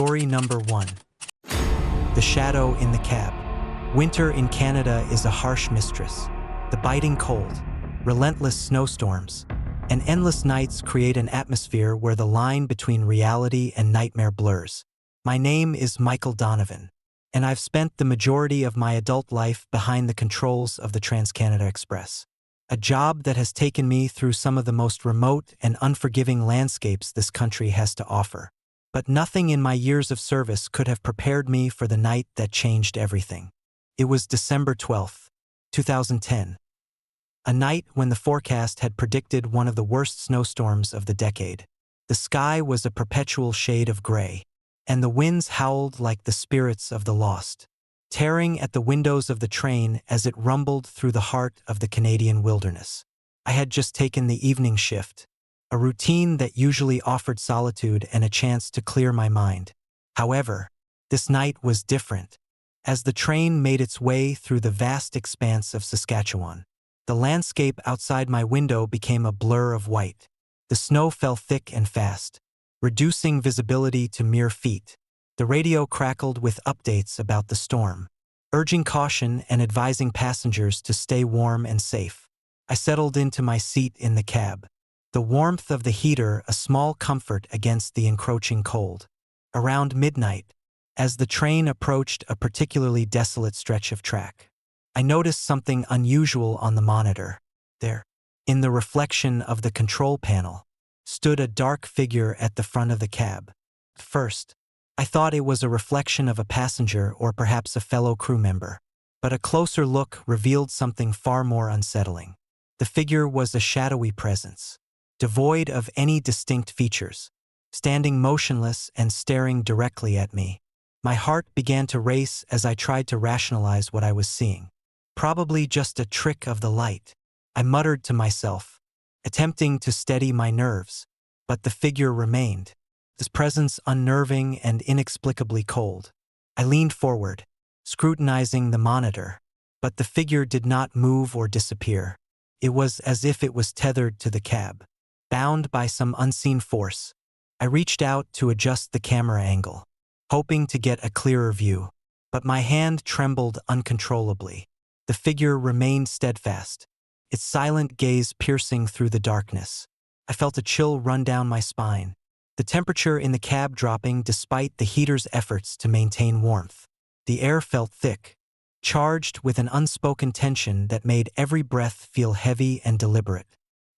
Story number 1. The Shadow in the Cab. Winter in Canada is a harsh mistress. The biting cold, relentless snowstorms, and endless nights create an atmosphere where the line between reality and nightmare blurs. My name is Michael Donovan, and I've spent the majority of my adult life behind the controls of the Trans-Canada Express. A job that has taken me through some of the most remote and unforgiving landscapes this country has to offer. But nothing in my years of service could have prepared me for the night that changed everything. It was December 12, 2010. A night when the forecast had predicted one of the worst snowstorms of the decade. The sky was a perpetual shade of gray, and the winds howled like the spirits of the lost, tearing at the windows of the train as it rumbled through the heart of the Canadian wilderness. I had just taken the evening shift, a routine that usually offered solitude and a chance to clear my mind. However, this night was different. As the train made its way through the vast expanse of Saskatchewan, the landscape outside my window became a blur of white. The snow fell thick and fast, reducing visibility to mere feet. The radio crackled with updates about the storm, urging caution and advising passengers to stay warm and safe. I settled into my seat in the cab, the warmth of the heater a small comfort against the encroaching cold. Around midnight, as the train approached a particularly desolate stretch of track, I noticed something unusual on the monitor. There, in the reflection of the control panel, stood a dark figure at the front of the cab. At first, I thought it was a reflection of a passenger or perhaps a fellow crew member, but a closer look revealed something far more unsettling. The figure was a shadowy presence, devoid of any distinct features, standing motionless and staring directly at me. My heart began to race as I tried to rationalize what I was seeing. Probably just a trick of the light, I muttered to myself, attempting to steady my nerves, but the figure remained, its presence unnerving and inexplicably cold. I leaned forward, scrutinizing the monitor, but the figure did not move or disappear. It was as if it was tethered to the cab, bound by some unseen force. I reached out to adjust the camera angle, hoping to get a clearer view, but my hand trembled uncontrollably. The figure remained steadfast, its silent gaze piercing through the darkness. I felt a chill run down my spine, the temperature in the cab dropping despite the heater's efforts to maintain warmth. The air felt thick, charged with an unspoken tension that made every breath feel heavy and deliberate.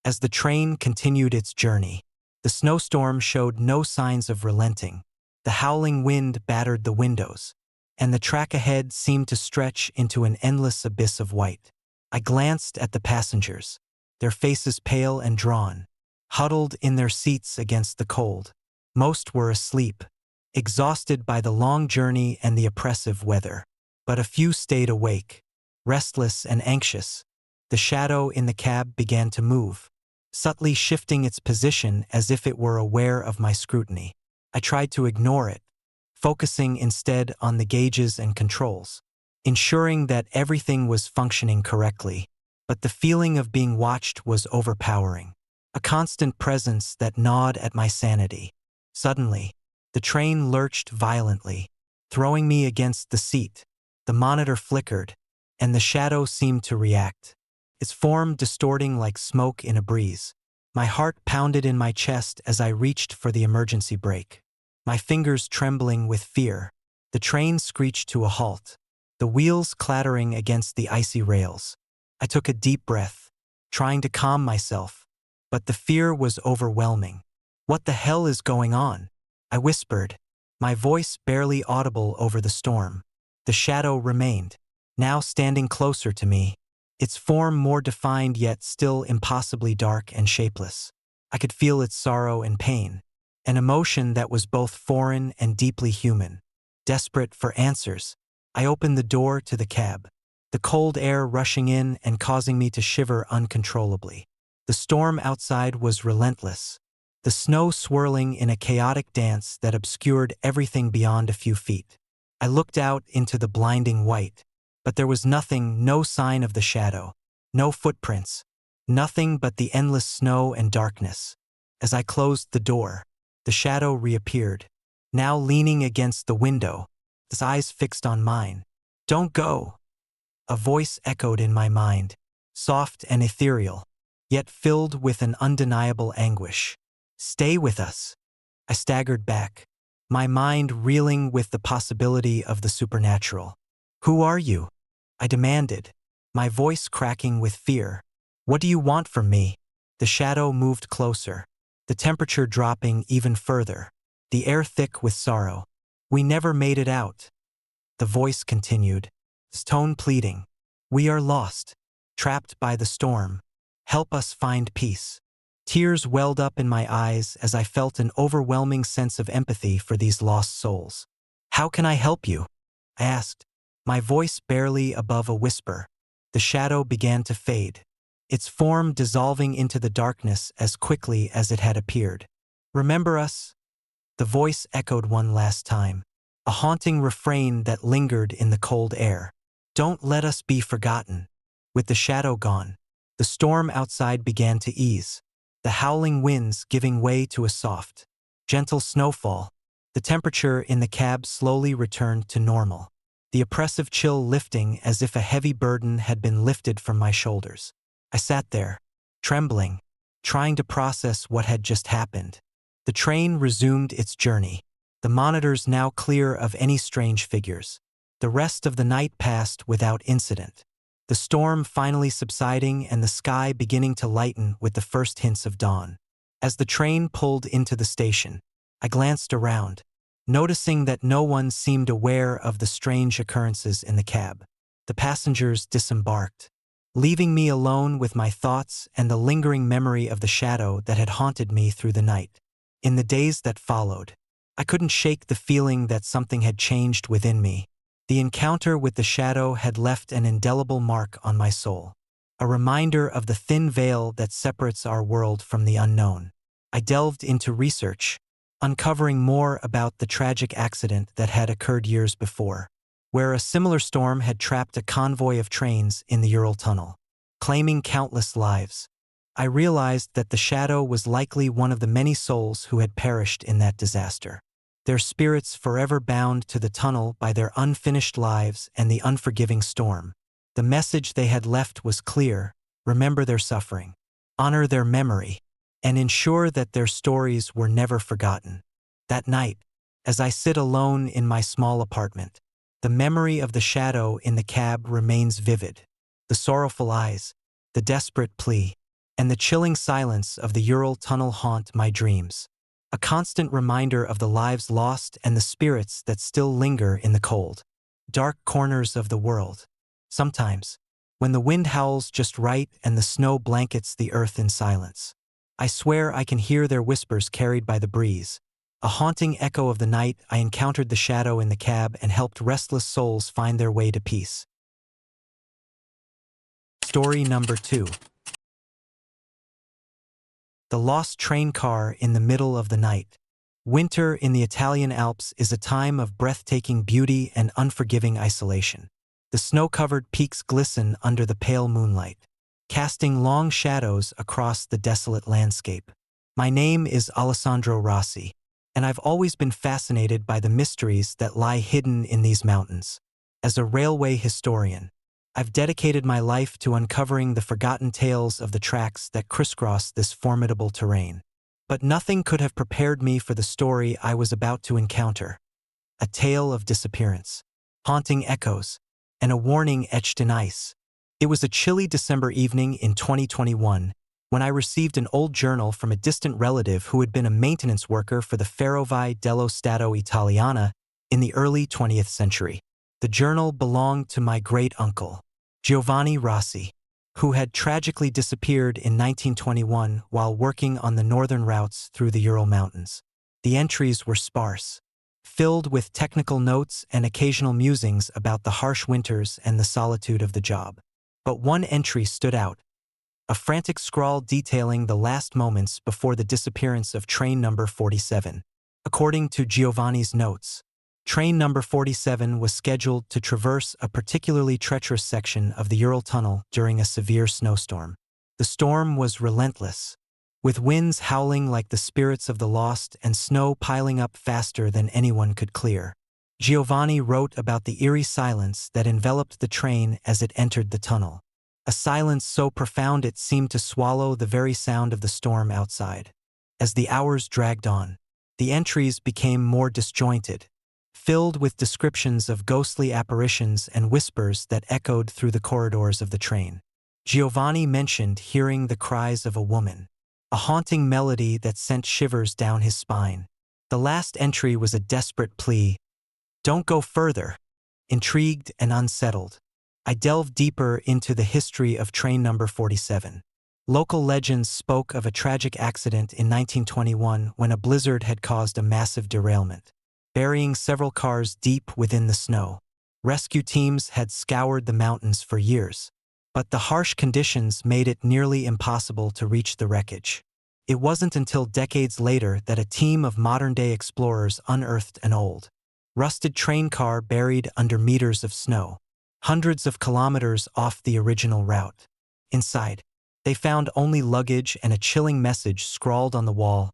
As the train continued its journey, the snowstorm showed no signs of relenting. The howling wind battered the windows, and the track ahead seemed to stretch into an endless abyss of white. I glanced at the passengers, their faces pale and drawn, huddled in their seats against the cold. Most were asleep, exhausted by the long journey and the oppressive weather. But a few stayed awake, restless and anxious. The shadow in the cab began to move, subtly shifting its position as if it were aware of my scrutiny. I tried to ignore it, focusing instead on the gauges and controls, ensuring that everything was functioning correctly. But the feeling of being watched was overpowering, a constant presence that gnawed at my sanity. Suddenly, the train lurched violently, throwing me against the seat. The monitor flickered, and the shadow seemed to react, its form distorting like smoke in a breeze. My heart pounded in my chest as I reached for the emergency brake, my fingers trembling with fear. The train screeched to a halt, the wheels clattering against the icy rails. I took a deep breath, trying to calm myself, but the fear was overwhelming. "What the hell is going on?" I whispered, my voice barely audible over the storm. The shadow remained, now standing closer to me, its form more defined yet still impossibly dark and shapeless. I could feel its sorrow and pain, an emotion that was both foreign and deeply human. Desperate for answers, I opened the door to the cab, the cold air rushing in and causing me to shiver uncontrollably. The storm outside was relentless, the snow swirling in a chaotic dance that obscured everything beyond a few feet. I looked out into the blinding white, but there was nothing, no sign of the shadow, no footprints, nothing but the endless snow and darkness. As I closed the door, the shadow reappeared, now leaning against the window, his eyes fixed on mine. "Don't go!" A voice echoed in my mind, soft and ethereal, yet filled with an undeniable anguish. "Stay with us." I staggered back, my mind reeling with the possibility of the supernatural. "Who are you?" I demanded, my voice cracking with fear. "What do you want from me?" The shadow moved closer, the temperature dropping even further, the air thick with sorrow. "We never made it out." The voice continued, its tone pleading. "We are lost, trapped by the storm. Help us find peace." Tears welled up in my eyes as I felt an overwhelming sense of empathy for these lost souls. "How can I help you?" I asked, my voice barely above a whisper. The shadow began to fade, its form dissolving into the darkness as quickly as it had appeared. "Remember us?" The voice echoed one last time, a haunting refrain that lingered in the cold air. "Don't let us be forgotten." With the shadow gone, the storm outside began to ease, the howling winds giving way to a soft, gentle snowfall. The temperature in the cab slowly returned to normal, the oppressive chill lifting as if a heavy burden had been lifted from my shoulders. I sat there, trembling, trying to process what had just happened. The train resumed its journey, the monitors now clear of any strange figures. The rest of the night passed without incident, the storm finally subsiding and the sky beginning to lighten with the first hints of dawn. As the train pulled into the station, I glanced around, noticing that no one seemed aware of the strange occurrences in the cab. The passengers disembarked, leaving me alone with my thoughts and the lingering memory of the shadow that had haunted me through the night. In the days that followed, I couldn't shake the feeling that something had changed within me. The encounter with the shadow had left an indelible mark on my soul, a reminder of the thin veil that separates our world from the unknown. I delved into research, uncovering more about the tragic accident that had occurred years before, where a similar storm had trapped a convoy of trains in the Ural Tunnel, claiming countless lives. I realized that the shadow was likely one of the many souls who had perished in that disaster, their spirits forever bound to the tunnel by their unfinished lives and the unforgiving storm. The message they had left was clear: remember their suffering, honor their memory, and ensure that their stories were never forgotten. That night, as I sit alone in my small apartment, the memory of the shadow in the cab remains vivid. The sorrowful eyes, the desperate plea, and the chilling silence of the Ural Tunnel haunt my dreams, a constant reminder of the lives lost and the spirits that still linger in the cold, dark corners of the world. Sometimes, when the wind howls just right and the snow blankets the earth in silence, I swear I can hear their whispers carried by the breeze. A haunting echo of the night I encountered the shadow in the cab and helped restless souls find their way to peace. Story number 2. The lost train car in the middle of the night. Winter in the Italian Alps is a time of breathtaking beauty and unforgiving isolation. The snow-covered peaks glisten under the pale moonlight, casting long shadows across the desolate landscape. My name is Alessandro Rossi, and I've always been fascinated by the mysteries that lie hidden in these mountains. As a railway historian, I've dedicated my life to uncovering the forgotten tales of the tracks that crisscross this formidable terrain. But nothing could have prepared me for the story I was about to encounter. A tale of disappearance, haunting echoes, and a warning etched in ice. It was a chilly December evening in 2021 when I received an old journal from a distant relative who had been a maintenance worker for the Ferrovie dello Stato Italiana in the early 20th century. The journal belonged to my great-uncle, Giovanni Rossi, who had tragically disappeared in 1921 while working on the northern routes through the Ural Mountains. The entries were sparse, filled with technical notes and occasional musings about the harsh winters and the solitude of the job. But one entry stood out, a frantic scrawl detailing the last moments before the disappearance of train number 47. According to Giovanni's notes, train number 47 was scheduled to traverse a particularly treacherous section of the Ural Tunnel during a severe snowstorm. The storm was relentless, with winds howling like the spirits of the lost and snow piling up faster than anyone could clear. Giovanni wrote about the eerie silence that enveloped the train as it entered the tunnel. A silence so profound it seemed to swallow the very sound of the storm outside. As the hours dragged on, the entries became more disjointed, filled with descriptions of ghostly apparitions and whispers that echoed through the corridors of the train. Giovanni mentioned hearing the cries of a woman, a haunting melody that sent shivers down his spine. The last entry was a desperate plea, "Don't go further." Intrigued and unsettled, I delved deeper into the history of train number 47. Local legends spoke of a tragic accident in 1921 when a blizzard had caused a massive derailment, burying several cars deep within the snow. Rescue teams had scoured the mountains for years, but the harsh conditions made it nearly impossible to reach the wreckage. It wasn't until decades later that a team of modern-day explorers unearthed an old, rusted train car buried under meters of snow, hundreds of kilometers off the original route. Inside, they found only luggage and a chilling message scrawled on the wall,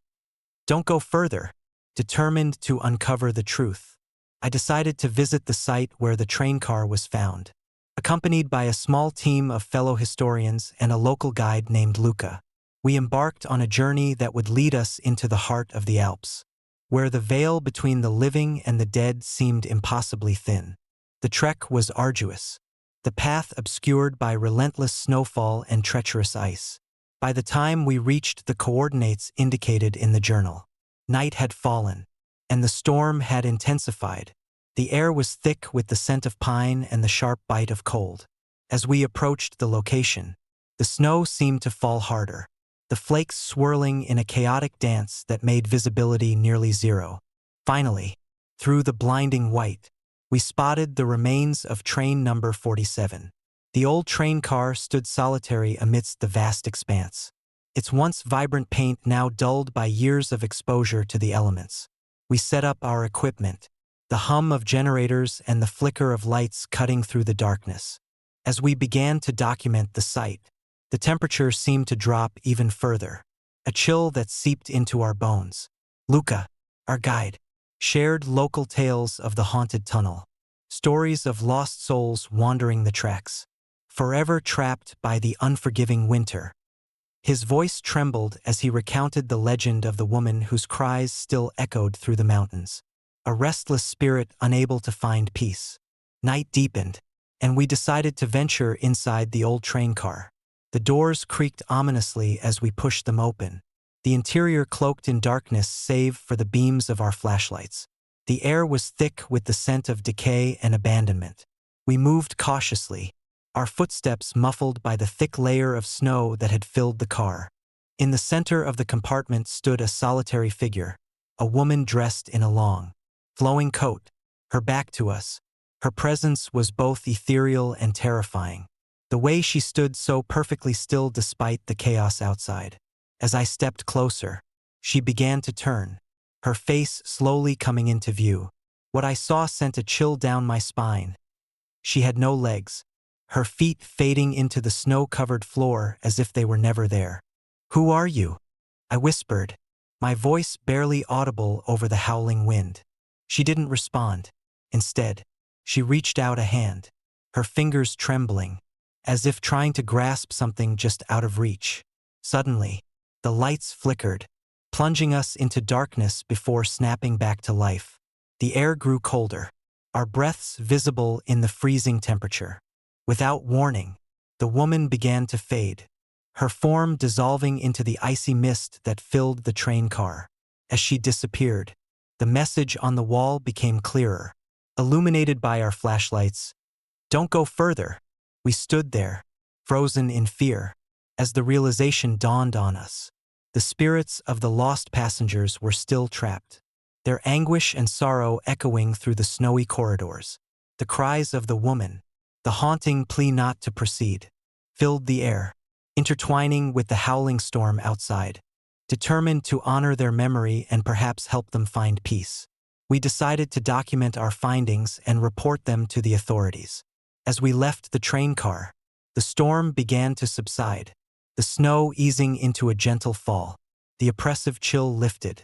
"Don't go further." Determined to uncover the truth, I decided to visit the site where the train car was found. Accompanied by a small team of fellow historians and a local guide named Luca, we embarked on a journey that would lead us into the heart of the Alps, where the veil between the living and the dead seemed impossibly thin. The trek was arduous, the path obscured by relentless snowfall and treacherous ice. By the time we reached the coordinates indicated in the journal, night had fallen, and the storm had intensified. The air was thick with the scent of pine and the sharp bite of cold. As we approached the location, the snow seemed to fall harder, the flakes swirling in a chaotic dance that made visibility nearly zero. Finally, through the blinding white, we spotted the remains of train number 47. The old train car stood solitary amidst the vast expanse, its once vibrant paint now dulled by years of exposure to the elements. We set up our equipment, the hum of generators and the flicker of lights cutting through the darkness. As we began to document the site, the temperature seemed to drop even further, a chill that seeped into our bones. Luca, our guide, shared local tales of the haunted tunnel, stories of lost souls wandering the tracks, forever trapped by the unforgiving winter. His voice trembled as he recounted the legend of the woman whose cries still echoed through the mountains, a restless spirit unable to find peace. Night deepened, and we decided to venture inside the old train car. The doors creaked ominously as we pushed them open, the interior cloaked in darkness save for the beams of our flashlights. The air was thick with the scent of decay and abandonment. We moved cautiously, our footsteps muffled by the thick layer of snow that had filled the car. In the center of the compartment stood a solitary figure, a woman dressed in a long, flowing coat, her back to us. Her presence was both ethereal and terrifying, the way she stood so perfectly still despite the chaos outside. As I stepped closer, she began to turn, her face slowly coming into view. What I saw sent a chill down my spine. She had no legs, her feet fading into the snow-covered floor as if they were never there. "Who are you?" I whispered, my voice barely audible over the howling wind. She didn't respond. Instead, she reached out a hand, her fingers trembling, as if trying to grasp something just out of reach. Suddenly, the lights flickered, plunging us into darkness before snapping back to life. The air grew colder, our breaths visible in the freezing temperature. Without warning, the woman began to fade, her form dissolving into the icy mist that filled the train car. As she disappeared, the message on the wall became clearer, illuminated by our flashlights. "Don't go further." We stood there, frozen in fear, as the realization dawned on us. The spirits of the lost passengers were still trapped, their anguish and sorrow echoing through the snowy corridors. The cries of the woman, the haunting plea not to proceed, filled the air, intertwining with the howling storm outside. Determined to honor their memory and perhaps help them find peace, we decided to document our findings and report them to the authorities. As we left the train car, the storm began to subside, the snow easing into a gentle fall. the oppressive chill lifted,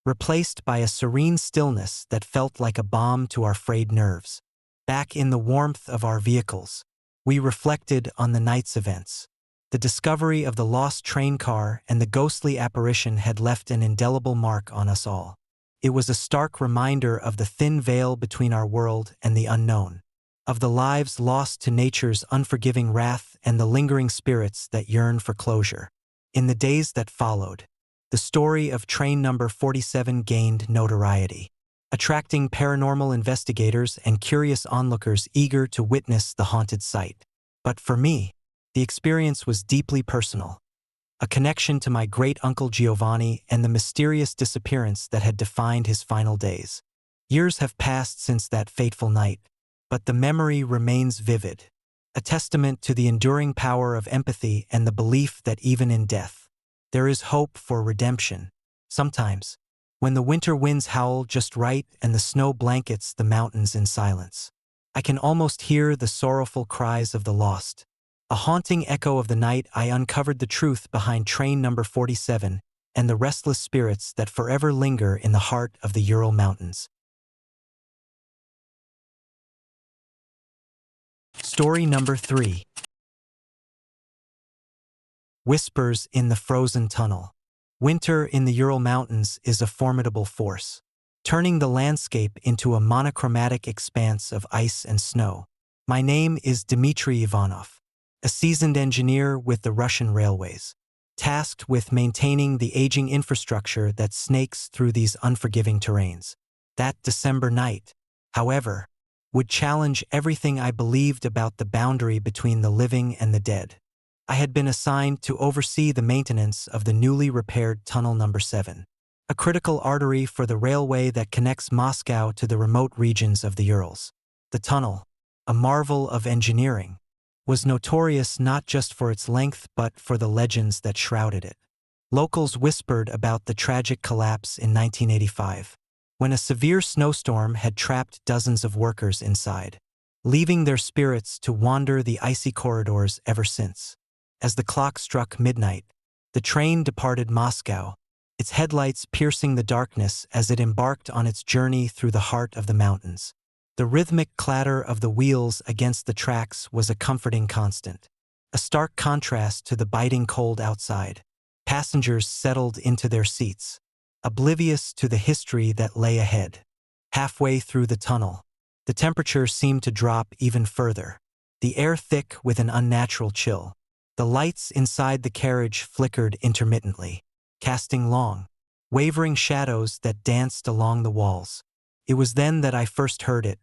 replaced by a serene stillness that felt like a balm to our frayed nerves. Back in the warmth of our vehicles, we reflected on the night's events. The discovery of the lost train car and the ghostly apparition had left an indelible mark on us all. It was a stark reminder of the thin veil between our world and the unknown, of the lives lost to nature's unforgiving wrath and the lingering spirits that yearn for closure. In the days that followed, the story of train number 47 gained notoriety, attracting paranormal investigators and curious onlookers eager to witness the haunted site. But for me, the experience was deeply personal, a connection to my great-uncle Giovanni and the mysterious disappearance that had defined his final days. Years have passed since that fateful night, but the memory remains vivid, a testament to the enduring power of empathy and the belief that even in death, there is hope for redemption. Sometimes, when the winter winds howl just right and the snow blankets the mountains in silence, I can almost hear the sorrowful cries of the lost. A haunting echo of the night, I uncovered the truth behind train number 47 and the restless spirits that forever linger in the heart of the Ural Mountains. Story number 3. Whispers in the Frozen Tunnel. Winter in the Ural Mountains is a formidable force, turning the landscape into a monochromatic expanse of ice and snow. My name is Dmitry Ivanov, a seasoned engineer with the Russian railways, tasked with maintaining the aging infrastructure that snakes through these unforgiving terrains. That December night, however, would challenge everything I believed about the boundary between the living and the dead. I had been assigned to oversee the maintenance of the newly repaired Tunnel Number 7, a critical artery for the railway that connects Moscow to the remote regions of the Urals. The tunnel, a marvel of engineering, was notorious not just for its length but for the legends that shrouded it. Locals whispered about the tragic collapse in 1985, when a severe snowstorm had trapped dozens of workers inside, leaving their spirits to wander the icy corridors ever since. As the clock struck midnight, the train departed Moscow, its headlights piercing the darkness as it embarked on its journey through the heart of the mountains. The rhythmic clatter of the wheels against the tracks was a comforting constant, a stark contrast to the biting cold outside. Passengers settled into their seats, oblivious to the history that lay ahead. Halfway through the tunnel, the temperature seemed to drop even further, the air thick with an unnatural chill. The lights inside the carriage flickered intermittently, casting long, wavering shadows that danced along the walls. It was then that I first heard it,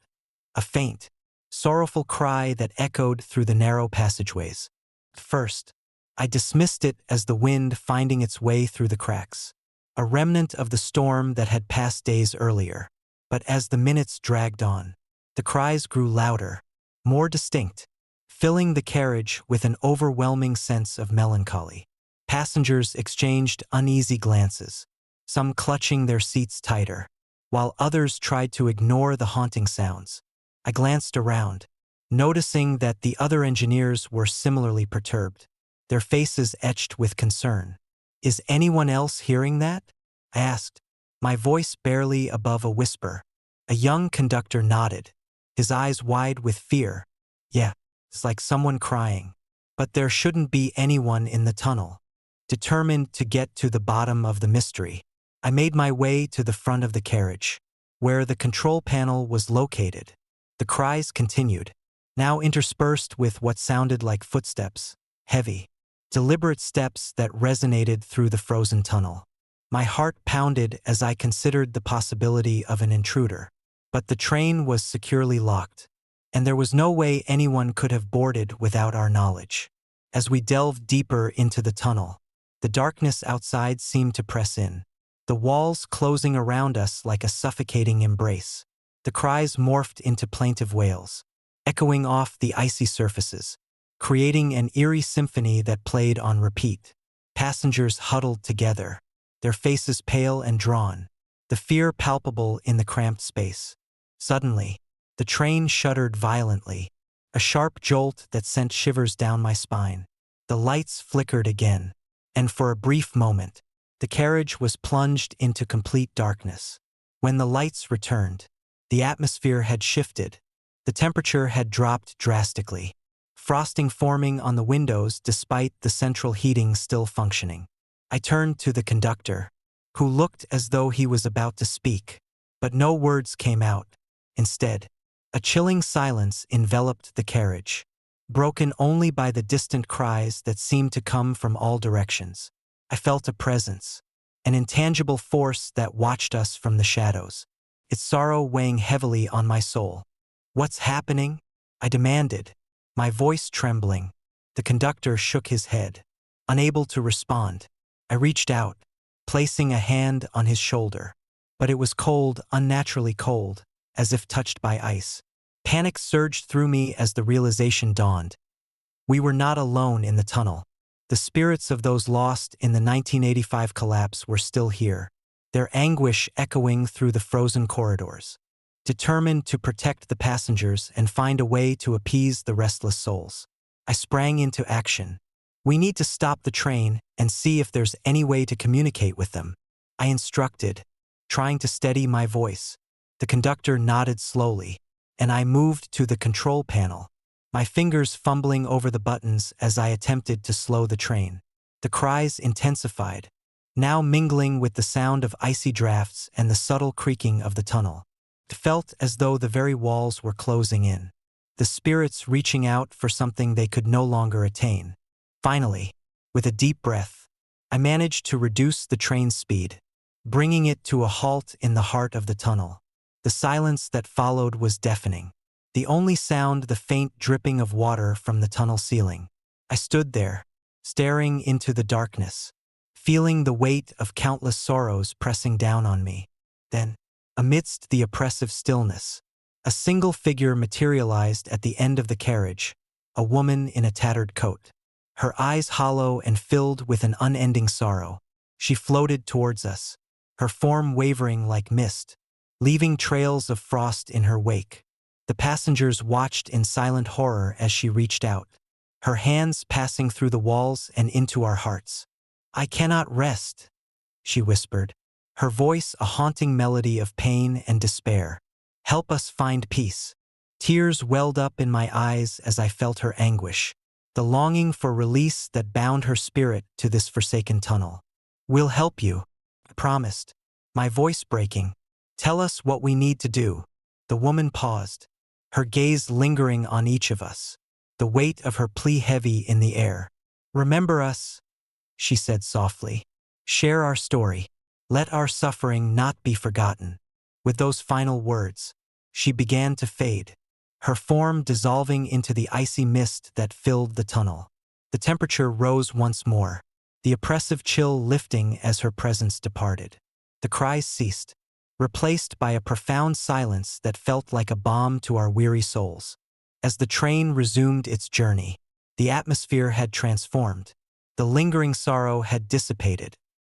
a faint, sorrowful cry that echoed through the narrow passageways. At first, I dismissed it as the wind finding its way through the cracks, a remnant of the storm that had passed days earlier. But as the minutes dragged on, the cries grew louder, more distinct, filling the carriage with an overwhelming sense of melancholy. Passengers exchanged uneasy glances, some clutching their seats tighter, while others tried to ignore the haunting sounds. I glanced around, noticing that the other engineers were similarly perturbed, their faces etched with concern. "Is anyone else hearing that?" I asked, my voice barely above a whisper. A young conductor nodded, his eyes wide with fear. "Yeah, it's like someone crying. But there shouldn't be anyone in the tunnel." Determined to get to the bottom of the mystery, I made my way to the front of the carriage, where the control panel was located. The cries continued, now interspersed with what sounded like footsteps, heavy, deliberate steps that resonated through the frozen tunnel. My heart pounded as I considered the possibility of an intruder. But the train was securely locked, and there was no way anyone could have boarded without our knowledge. As we delved deeper into the tunnel, the darkness outside seemed to press in, the walls closing around us like a suffocating embrace. The cries morphed into plaintive wails, echoing off the icy surfaces, creating an eerie symphony that played on repeat. Passengers huddled together, their faces pale and drawn, the fear palpable in the cramped space. Suddenly, the train shuddered violently, a sharp jolt that sent shivers down my spine. The lights flickered again, and for a brief moment, The carriage was plunged into complete darkness. When the lights returned, the atmosphere had shifted. The temperature had dropped drastically, frosting forming on the windows despite the central heating still functioning. I turned to the conductor, who looked as though he was about to speak, but no words came out. Instead, a chilling silence enveloped the carriage, broken only by the distant cries that seemed to come from all directions. I felt a presence, an intangible force that watched us from the shadows, its sorrow weighing heavily on my soul. "What's happening?" I demanded, my voice trembling. The conductor shook his head, unable to respond. I reached out, placing a hand on his shoulder, but it was cold, unnaturally cold, as if touched by ice. Panic surged through me as the realization dawned. We were not alone in the tunnel. The spirits of those lost in the 1985 collapse were still here, their anguish echoing through the frozen corridors, determined to protect the passengers and find a way to appease the restless souls. I sprang into action. "We need to stop the train and see if there's any way to communicate with them," I instructed, trying to steady my voice. The conductor nodded slowly, and I moved to the control panel, my fingers fumbling over the buttons as I attempted to slow the train. The cries intensified, now mingling with the sound of icy drafts and the subtle creaking of the tunnel. It felt as though the very walls were closing in, the spirits reaching out for something they could no longer attain. Finally, with a deep breath, I managed to reduce the train's speed, bringing it to a halt in the heart of the tunnel. The silence that followed was deafening, the only sound the faint dripping of water from the tunnel ceiling. I stood there, staring into the darkness, feeling the weight of countless sorrows pressing down on me. Then, amidst the oppressive stillness, a single figure materialized at the end of the carriage, a woman in a tattered coat, her eyes hollow and filled with an unending sorrow. She floated towards us, her form wavering like mist, leaving trails of frost in her wake. The passengers watched in silent horror as she reached out, her hands passing through the walls and into our hearts. "I cannot rest," she whispered, her voice a haunting melody of pain and despair. "Help us find peace." Tears welled up in my eyes as I felt her anguish, the longing for release that bound her spirit to this forsaken tunnel. "We'll help you," I promised, my voice breaking. "Tell us what we need to do." The woman paused, her gaze lingering on each of us, the weight of her plea heavy in the air. "Remember us," she said softly. "Share our story. Let our suffering not be forgotten." With those final words, she began to fade, her form dissolving into the icy mist that filled the tunnel. The temperature rose once more, the oppressive chill lifting as her presence departed. The cries ceased, replaced by a profound silence that felt like a balm to our weary souls. As the train resumed its journey, the atmosphere had transformed. The lingering sorrow had dissipated,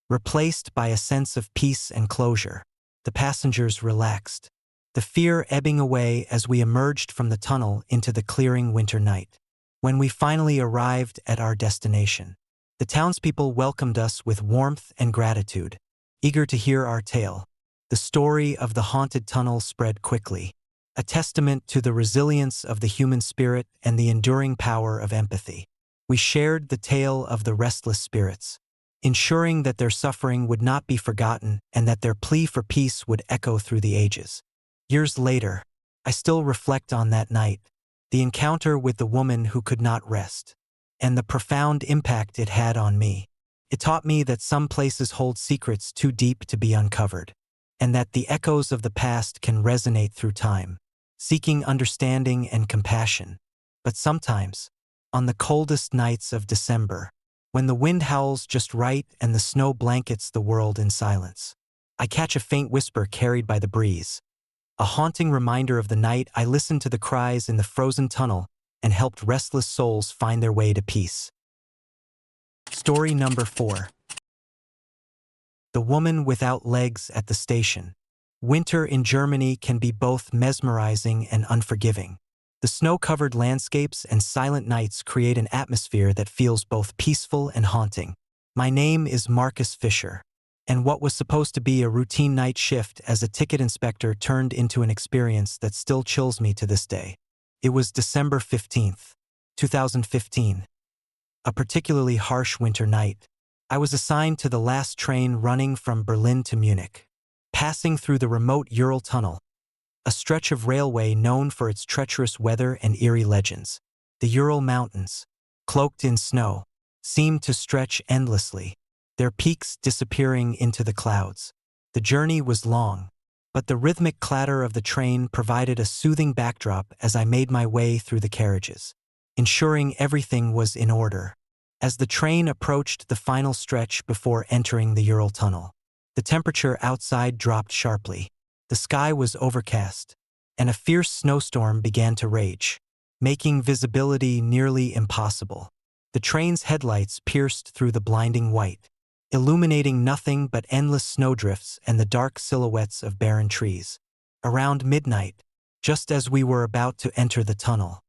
replaced by a sense of peace and closure. The passengers relaxed, the fear ebbing away as we emerged from the tunnel into the clearing winter night. When we finally arrived at our destination, the townspeople welcomed us with warmth and gratitude, eager to hear our tale. The story of the haunted tunnel spread quickly, a testament to the resilience of the human spirit and the enduring power of empathy. We shared the tale of the restless spirits, ensuring that their suffering would not be forgotten and that their plea for peace would echo through the ages. Years later, I still reflect on that night, the encounter with the woman who could not rest, and the profound impact it had on me. It taught me that some places hold secrets too deep to be uncovered, and that the echoes of the past can resonate through time, seeking understanding and compassion. But sometimes, on the coldest nights of December, when the wind howls just right and the snow blankets the world in silence, I catch a faint whisper carried by the breeze, a haunting reminder of the night I listened to the cries in the frozen tunnel and helped restless souls find their way to peace. Story number 4. The Woman Without Legs at the Station. Winter in Germany can be both mesmerizing and unforgiving. The snow-covered landscapes and silent nights create an atmosphere that feels both peaceful and haunting. My name is Marcus Fisher, and what was supposed to be a routine night shift as a ticket inspector turned into an experience that still chills me to this day. It was December 15th, 2015, a particularly harsh winter night. I was assigned to the last train running from Berlin to Munich, passing through the remote Ural Tunnel, a stretch of railway known for its treacherous weather and eerie legends. The Ural Mountains, cloaked in snow, seemed to stretch endlessly, their peaks disappearing into the clouds. The journey was long, but the rhythmic clatter of the train provided a soothing backdrop as I made my way through the carriages, ensuring everything was in order. As the train approached the final stretch before entering the Ural Tunnel, the temperature outside dropped sharply. The sky was overcast, and a fierce snowstorm began to rage, making visibility nearly impossible. The train's headlights pierced through the blinding white, illuminating nothing but endless snowdrifts and the dark silhouettes of barren trees. Around midnight, just as we were about to enter the tunnel,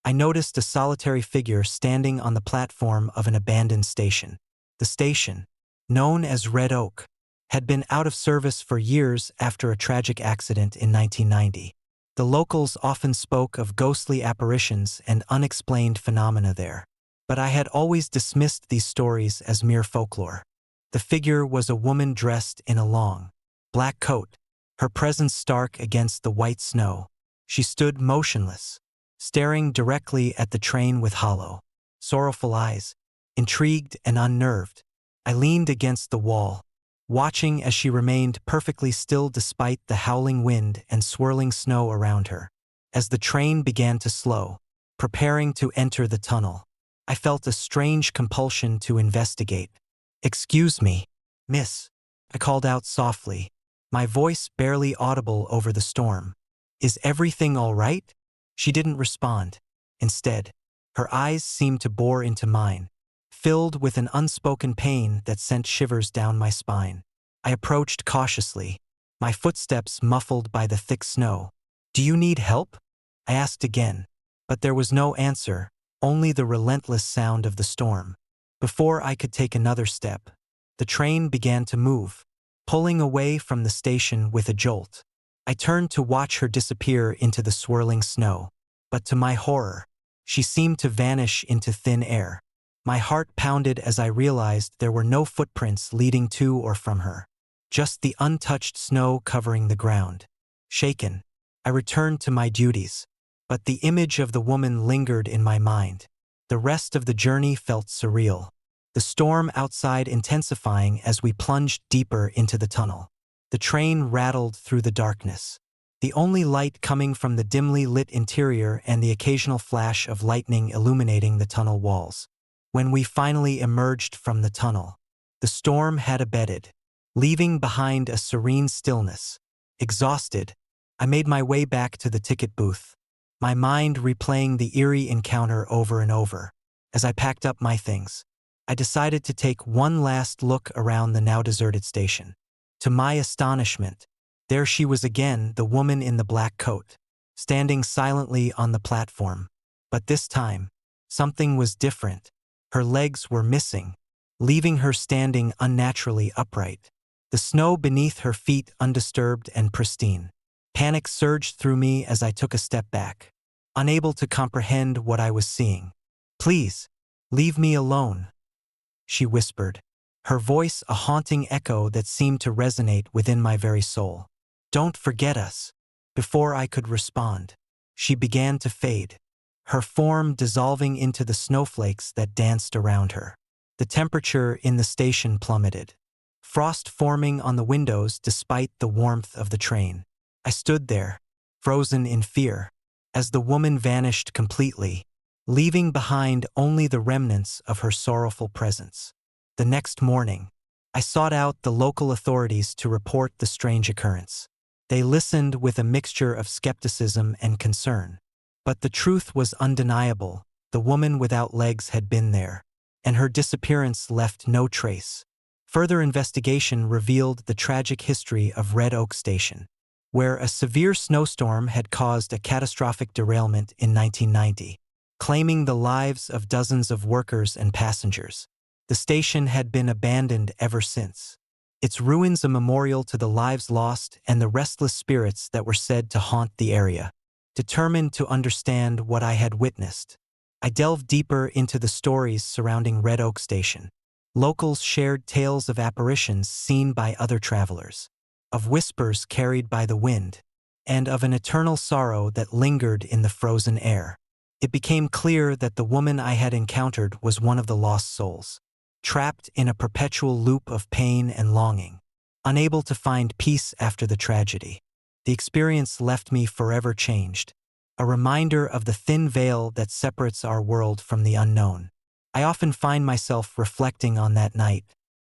I noticed a solitary figure standing on the platform of an abandoned station. The station, known as Red Oak, had been out of service for years after a tragic accident in 1990. The locals often spoke of ghostly apparitions and unexplained phenomena there, but I had always dismissed these stories as mere folklore. The figure was a woman dressed in a long, black coat, her presence stark against the white snow. She stood motionless, staring directly at the train with hollow, sorrowful eyes. Intrigued and unnerved, I leaned against the wall, watching as she remained perfectly still despite the howling wind and swirling snow around her. As the train began to slow, preparing to enter the tunnel, I felt a strange compulsion to investigate. "Excuse me, miss," I called out softly, my voice barely audible over the storm. "Is everything all right?" She didn't respond. Instead, her eyes seemed to bore into mine, filled with an unspoken pain that sent shivers down my spine. I approached cautiously, my footsteps muffled by the thick snow. "Do you need help?" I asked again, but there was no answer, only the relentless sound of the storm. Before I could take another step, the train began to move, pulling away from the station with a jolt. I turned to watch her disappear into the swirling snow, but to my horror, she seemed to vanish into thin air. My heart pounded as I realized there were no footprints leading to or from her, just the untouched snow covering the ground. Shaken, I returned to my duties, but the image of the woman lingered in my mind. The rest of the journey felt surreal, the storm outside intensifying as we plunged deeper into the tunnel. The train rattled through the darkness, the only light coming from the dimly lit interior and the occasional flash of lightning illuminating the tunnel walls. When we finally emerged from the tunnel, the storm had abated, leaving behind a serene stillness. Exhausted, I made my way back to the ticket booth, my mind replaying the eerie encounter over and over. As I packed up my things, I decided to take one last look around the now deserted station. To my astonishment, there she was again, the woman in the black coat, standing silently on the platform. But this time, something was different. Her legs were missing, leaving her standing unnaturally upright, the snow beneath her feet undisturbed and pristine. Panic surged through me as I took a step back, unable to comprehend what I was seeing. "Please, leave me alone," she whispered, her voice a haunting echo that seemed to resonate within my very soul. "Don't forget us." Before I could respond, she began to fade, her form dissolving into the snowflakes that danced around her. The temperature in the station plummeted, frost forming on the windows despite the warmth of the train. I stood there, frozen in fear, as the woman vanished completely, leaving behind only the remnants of her sorrowful presence. The next morning, I sought out the local authorities to report the strange occurrence. They listened with a mixture of skepticism and concern. But the truth was undeniable. The woman without legs had been there, and her disappearance left no trace. Further investigation revealed the tragic history of Red Oak Station, where a severe snowstorm had caused a catastrophic derailment in 1990, claiming the lives of dozens of workers and passengers. The station had been abandoned ever since, its ruins a memorial to the lives lost and the restless spirits that were said to haunt the area. Determined to understand what I had witnessed, I delved deeper into the stories surrounding Red Oak Station. Locals shared tales of apparitions seen by other travelers, of whispers carried by the wind, and of an eternal sorrow that lingered in the frozen air. It became clear that the woman I had encountered was one of the lost souls, trapped in a perpetual loop of pain and longing, unable to find peace after the tragedy. The experience left me forever changed, a reminder of the thin veil that separates our world from the unknown. I often find myself reflecting on that night,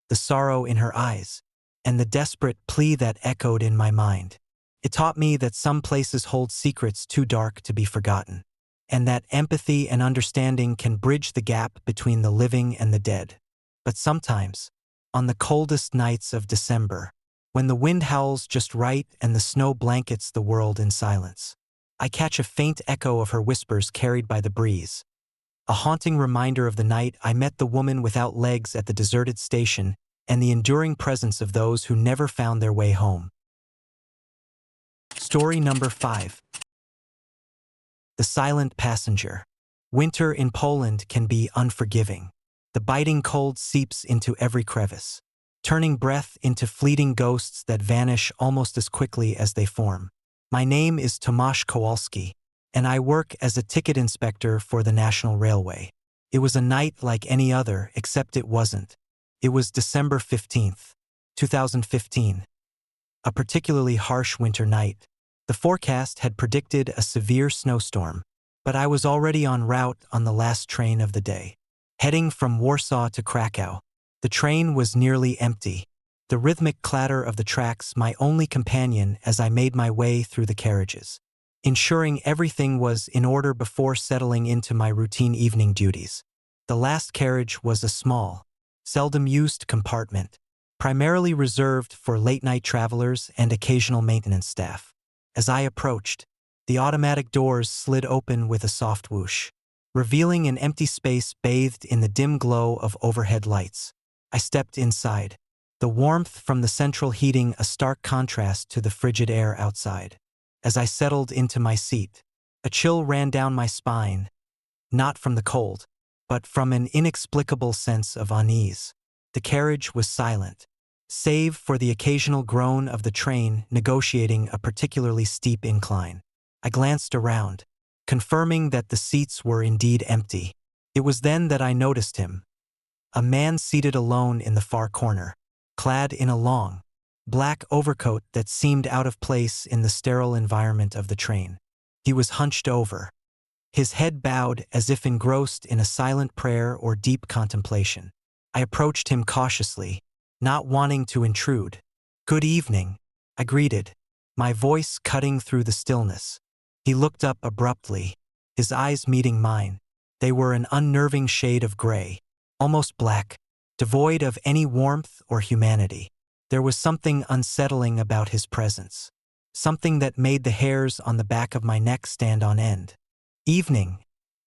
the sorrow in her eyes, and the desperate plea that echoed in my mind. It taught me that some places hold secrets too dark to be forgotten, and that empathy and understanding can bridge the gap between the living and the dead. But sometimes, on the coldest nights of December, when the wind howls just right and the snow blankets the world in silence, I catch a faint echo of her whispers carried by the breeze, a haunting reminder of the night I met the woman without legs at the deserted station and the enduring presence of those who never found their way home. Story number 5. The Silent Passenger. Winter in Poland can be unforgiving. The biting cold seeps into every crevice, turning breath into fleeting ghosts that vanish almost as quickly as they form. My name is Tomasz Kowalski, and I work as a ticket inspector for the National Railway. It was a night like any other, except it wasn't. It was December 15th, 2015. A particularly harsh winter night. The forecast had predicted a severe snowstorm, but I was already en route on the last train of the day. Heading from Warsaw to Krakow, the train was nearly empty, the rhythmic clatter of the tracks my only companion as I made my way through the carriages, ensuring everything was in order before settling into my routine evening duties. The last carriage was a small, seldom used compartment, primarily reserved for late-night travelers and occasional maintenance staff. As I approached, the automatic doors slid open with a soft whoosh, revealing an empty space bathed in the dim glow of overhead lights. I stepped inside, the warmth from the central heating a stark contrast to the frigid air outside. As I settled into my seat, a chill ran down my spine, not from the cold, but from an inexplicable sense of unease. The carriage was silent, save for the occasional groan of the train negotiating a particularly steep incline. I glanced around, confirming that the seats were indeed empty. It was then that I noticed him, a man seated alone in the far corner, clad in a long, black overcoat that seemed out of place in the sterile environment of the train. He was hunched over, his head bowed as if engrossed in a silent prayer or deep contemplation. I approached him cautiously, not wanting to intrude. "Good evening," I greeted, my voice cutting through the stillness. He looked up abruptly, his eyes meeting mine. They were an unnerving shade of gray, almost black, devoid of any warmth or humanity. There was something unsettling about his presence, something that made the hairs on the back of my neck stand on end. "Evening,"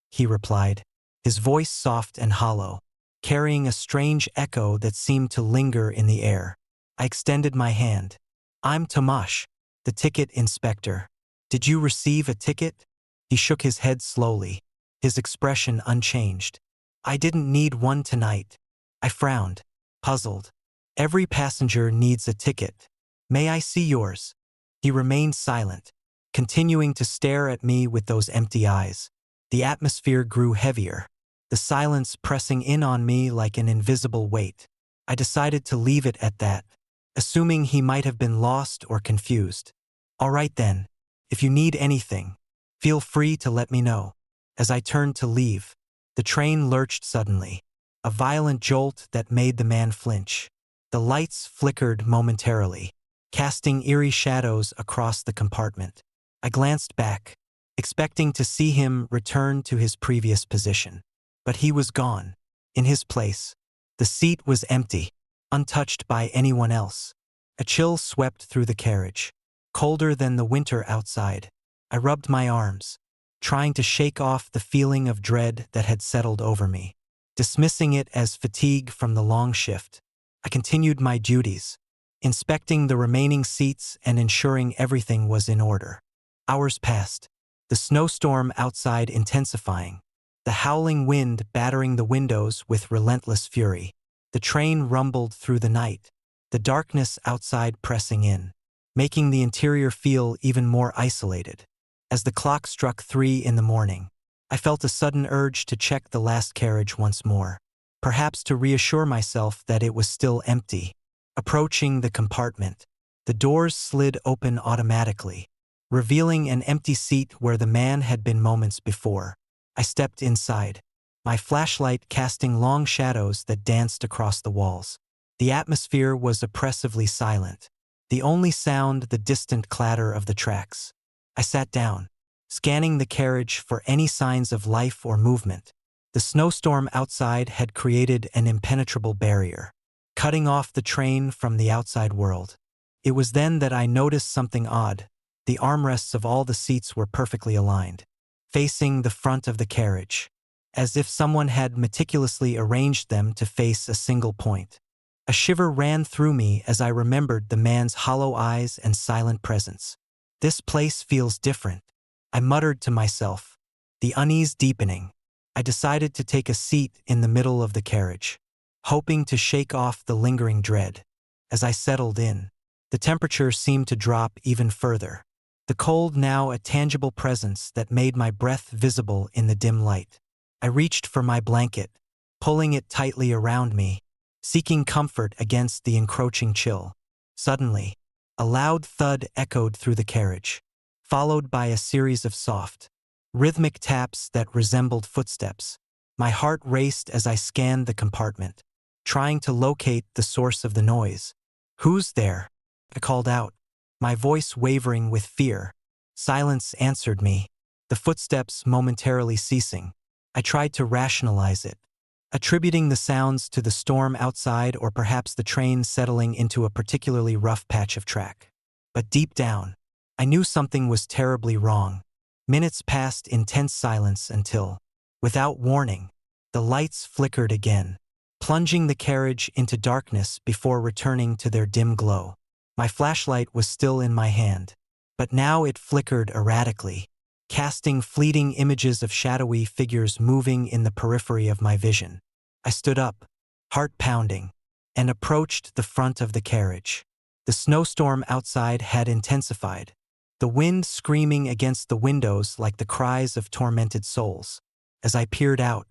he replied, his voice soft and hollow, carrying a strange echo that seemed to linger in the air. I extended my hand. "I'm Tomasz, the ticket inspector. Did you receive a ticket?" He shook his head slowly, his expression unchanged. "I didn't need one tonight." I frowned, puzzled. "Every passenger needs a ticket. May I see yours?" He remained silent, continuing to stare at me with those empty eyes. The atmosphere grew heavier, the silence pressing in on me like an invisible weight. I decided to leave it at that, assuming he might have been lost or confused. "All right then. If you need anything, feel free to let me know." As I turned to leave, the train lurched suddenly, a violent jolt that made the man flinch. The lights flickered momentarily, casting eerie shadows across the compartment. I glanced back, expecting to see him return to his previous position. But he was gone. In his place, the seat was empty, untouched by anyone else. A chill swept through the carriage, colder than the winter outside. I rubbed my arms, trying to shake off the feeling of dread that had settled over me. Dismissing it as fatigue from the long shift, I continued my duties, inspecting the remaining seats and ensuring everything was in order. Hours passed, the snowstorm outside intensifying, the howling wind battering the windows with relentless fury. The train rumbled through the night, the darkness outside pressing in, making the interior feel even more isolated. As the clock struck 3 in the morning, I felt a sudden urge to check the last carriage once more, perhaps to reassure myself that it was still empty. Approaching the compartment, the doors slid open automatically, revealing an empty seat where the man had been moments before. I stepped inside, my flashlight casting long shadows that danced across the walls. The atmosphere was oppressively silent, the only sound the distant clatter of the tracks. I sat down, scanning the carriage for any signs of life or movement. The snowstorm outside had created an impenetrable barrier, cutting off the train from the outside world. It was then that I noticed something odd. The armrests of all the seats were perfectly aligned, facing the front of the carriage, as if someone had meticulously arranged them to face a single point. A shiver ran through me as I remembered the man's hollow eyes and silent presence. "This place feels different," I muttered to myself, the unease deepening. I decided to take a seat in the middle of the carriage, hoping to shake off the lingering dread. As I settled in, the temperature seemed to drop even further, the cold now a tangible presence that made my breath visible in the dim light. I reached for my blanket, pulling it tightly around me, seeking comfort against the encroaching chill. Suddenly, a loud thud echoed through the carriage, followed by a series of soft, rhythmic taps that resembled footsteps. My heart raced as I scanned the compartment, trying to locate the source of the noise. "Who's there?" I called out, my voice wavering with fear. Silence answered me, the footsteps momentarily ceasing. I tried to rationalize it, attributing the sounds to the storm outside or perhaps the train settling into a particularly rough patch of track. But deep down, I knew something was terribly wrong. Minutes passed in tense silence until, without warning, the lights flickered again, plunging the carriage into darkness before returning to their dim glow. My flashlight was still in my hand, but now it flickered erratically, casting fleeting images of shadowy figures moving in the periphery of my vision. I stood up, heart pounding, and approached the front of the carriage. The snowstorm outside had intensified, the wind screaming against the windows like the cries of tormented souls. As I peered out,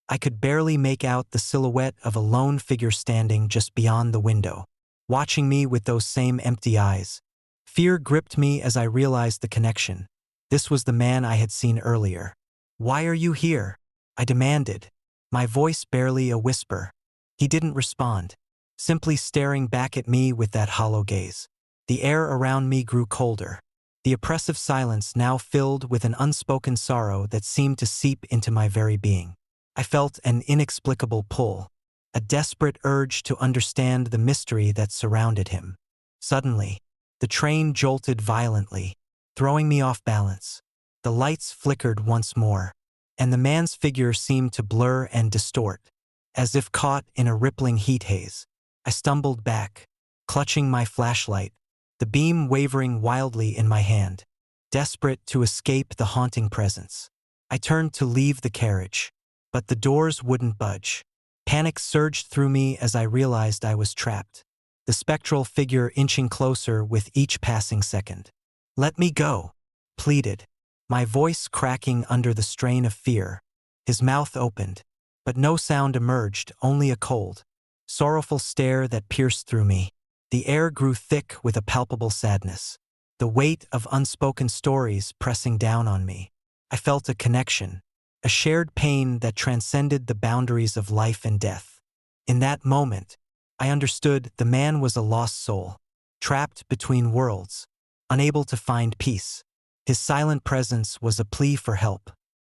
I could barely make out the silhouette of a lone figure standing just beyond the window, watching me with those same empty eyes. Fear gripped me as I realized the connection. This was the man I had seen earlier. "Why are you here?" I demanded, my voice barely a whisper. He didn't respond, simply staring back at me with that hollow gaze. The air around me grew colder, the oppressive silence now filled with an unspoken sorrow that seemed to seep into my very being. I felt an inexplicable pull, a desperate urge to understand the mystery that surrounded him. Suddenly, the train jolted violently, throwing me off balance. The lights flickered once more, and the man's figure seemed to blur and distort, as if caught in a rippling heat haze. I stumbled back, clutching my flashlight, the beam wavering wildly in my hand, desperate to escape the haunting presence. I turned to leave the carriage, but the doors wouldn't budge. Panic surged through me as I realized I was trapped, the spectral figure inching closer with each passing second. "Let me go," pleaded, my voice cracking under the strain of fear. His mouth opened, but no sound emerged, only a cold, sorrowful stare that pierced through me. The air grew thick with a palpable sadness, the weight of unspoken stories pressing down on me. I felt a connection, a shared pain that transcended the boundaries of life and death. In that moment, I understood the man was a lost soul, trapped between worlds, unable to find peace. His silent presence was a plea for help,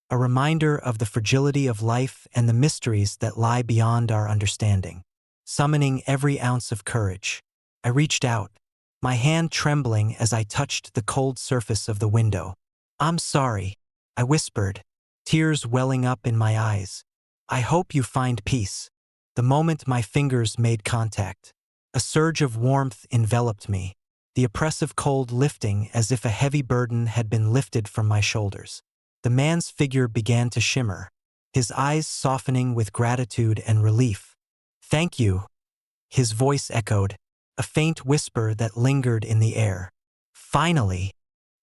a reminder of the fragility of life and the mysteries that lie beyond our understanding. Summoning every ounce of courage, I reached out, my hand trembling as I touched the cold surface of the window. "I'm sorry," I whispered, tears welling up in my eyes. "I hope you find peace." The moment my fingers made contact, a A surge of warmth enveloped me, the oppressive cold lifting as if a heavy burden had been lifted from my shoulders. The man's figure began to shimmer, his eyes softening with gratitude and relief. "Thank you," his voice echoed, a faint whisper that lingered in the air. Finally,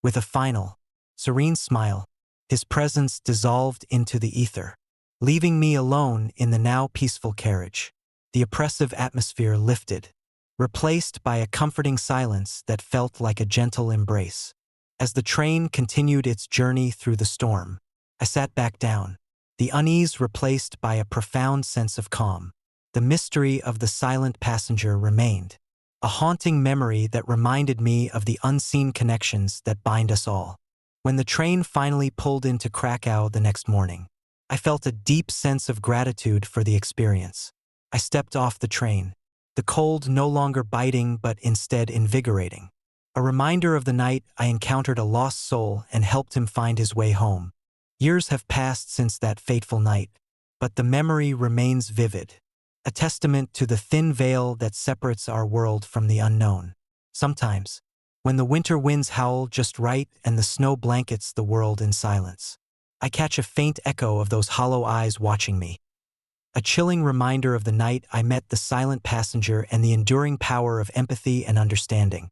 with a final, serene smile, his presence dissolved into the ether, leaving me alone in the now peaceful carriage. The oppressive atmosphere lifted, replaced by a comforting silence that felt like a gentle embrace. As the train continued its journey through the storm, I sat back down, the unease replaced by a profound sense of calm. The mystery of the silent passenger remained, a haunting memory that reminded me of the unseen connections that bind us all. When the train finally pulled into Krakow the next morning, I felt a deep sense of gratitude for the experience. I stepped off the train, the cold no longer biting but instead invigorating. A reminder of the night I encountered a lost soul and helped him find his way home. Years have passed since that fateful night, but the memory remains vivid, a testament to the thin veil that separates our world from the unknown. Sometimes, when the winter winds howl just right and the snow blankets the world in silence, I catch a faint echo of those hollow eyes watching me. A chilling reminder of the night I met the silent passenger and the enduring power of empathy and understanding.